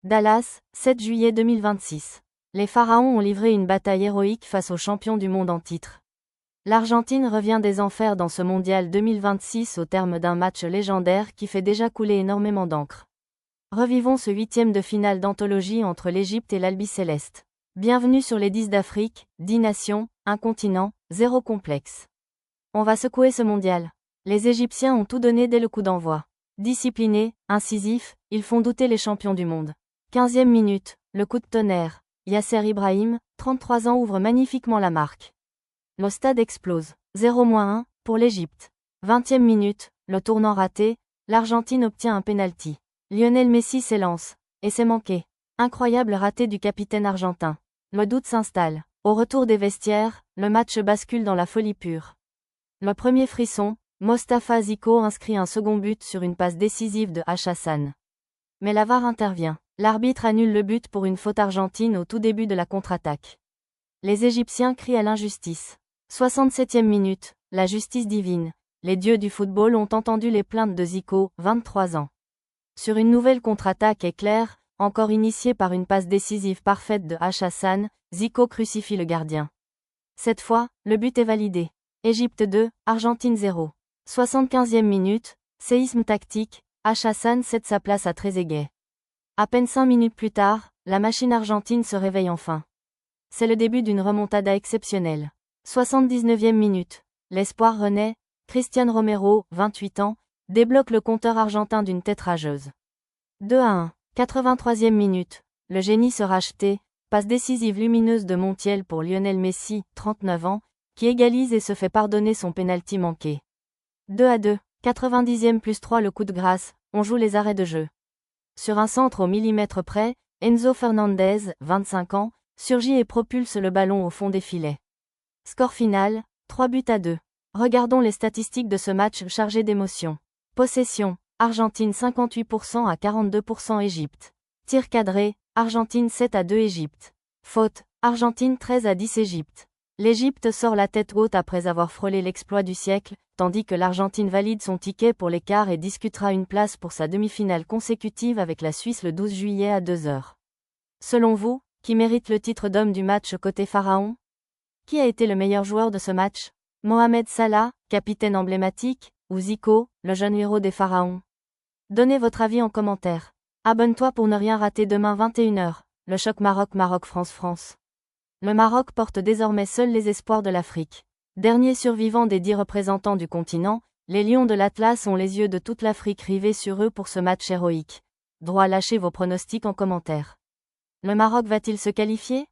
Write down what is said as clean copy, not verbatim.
Dallas, 7 juillet 2026. Les Pharaons ont livré une bataille héroïque face aux champions du monde en titre. L'Argentine revient des enfers dans ce mondial 2026 au terme d'un match légendaire qui fait déjà couler énormément d'encre. Revivons ce huitième de finale d'anthologie entre l'Égypte et l'Albi-Céleste. Bienvenue sur les 10 d'Afrique, 10 nations, un continent, 0 complexe. On va secouer ce mondial. Les Égyptiens ont tout donné dès le coup d'envoi. Disciplinés, incisifs, ils font douter les champions du monde. 15e minute, le coup de tonnerre. Yasser Ibrahim, 33 ans ouvre magnifiquement la marque. Le stade explose. 0-1 pour l'Égypte. 20e minute, le tournant raté, l'Argentine obtient un penalty. Lionel Messi s'élance. Et c'est manqué. Incroyable raté du capitaine argentin. Le doute s'installe. Au retour des vestiaires, le match bascule dans la folie pure. Le premier frisson, Mostafa Zico inscrit un second but sur une passe décisive de Hassan. Mais la VAR intervient. L'arbitre annule le but pour une faute argentine au tout début de la contre-attaque. Les Égyptiens crient à l'injustice. 67e minute, la justice divine. Les dieux du football ont entendu les plaintes de Zico, 23 ans. Sur une nouvelle contre-attaque éclair, encore initiée par une passe décisive parfaite de Hassan, Zico crucifie le gardien. Cette fois, le but est validé. Égypte 2, Argentine 0. 75e minute, séisme tactique, Hassan cède sa place à Trezeguet. À peine 5 minutes plus tard, la machine argentine se réveille enfin. C'est le début d'une remontada exceptionnelle. 79e minute, l'espoir renaît, Cristian Romero, 28 ans, débloque le compteur argentin d'une tête rageuse. 2-1, 83e minute, le génie se rachetait, passe décisive lumineuse de Montiel pour Lionel Messi, 39 ans, qui égalise et se fait pardonner son pénalty manqué. 2-2, 90e plus 3 le coup de grâce, on joue les arrêts de jeu. Sur un centre au millimètre près, Enzo Fernandez, 25 ans, surgit et propulse le ballon au fond des filets. Score final, 3-2. Regardons les statistiques de ce match chargé d'émotion. Possession, Argentine 58% à 42% Égypte. Tir cadré, Argentine 7-2 Égypte. Faute, Argentine 13-10 Égypte. L'Égypte sort la tête haute après avoir frôlé l'exploit du siècle, tandis que l'Argentine valide son ticket pour les quarts et discutera une place pour sa demi-finale consécutive avec la Suisse le 12 juillet à 2h. Selon vous, qui mérite le titre d'homme du match côté Pharaon? Qui a été le meilleur joueur de ce match? Mohamed Salah, capitaine emblématique, ou Zico, le jeune héros des Pharaons? Donnez votre avis en commentaire. Abonne-toi pour ne rien rater demain 21h, le choc Maroc-France-France. Le Maroc porte désormais seuls les espoirs de l'Afrique. Dernier survivant des 10 représentants du continent, les Lions de l'Atlas ont les yeux de toute l'Afrique rivés sur eux pour ce match héroïque. Droit à lâcher vos pronostics en commentaire. Le Maroc va-t-il se qualifier?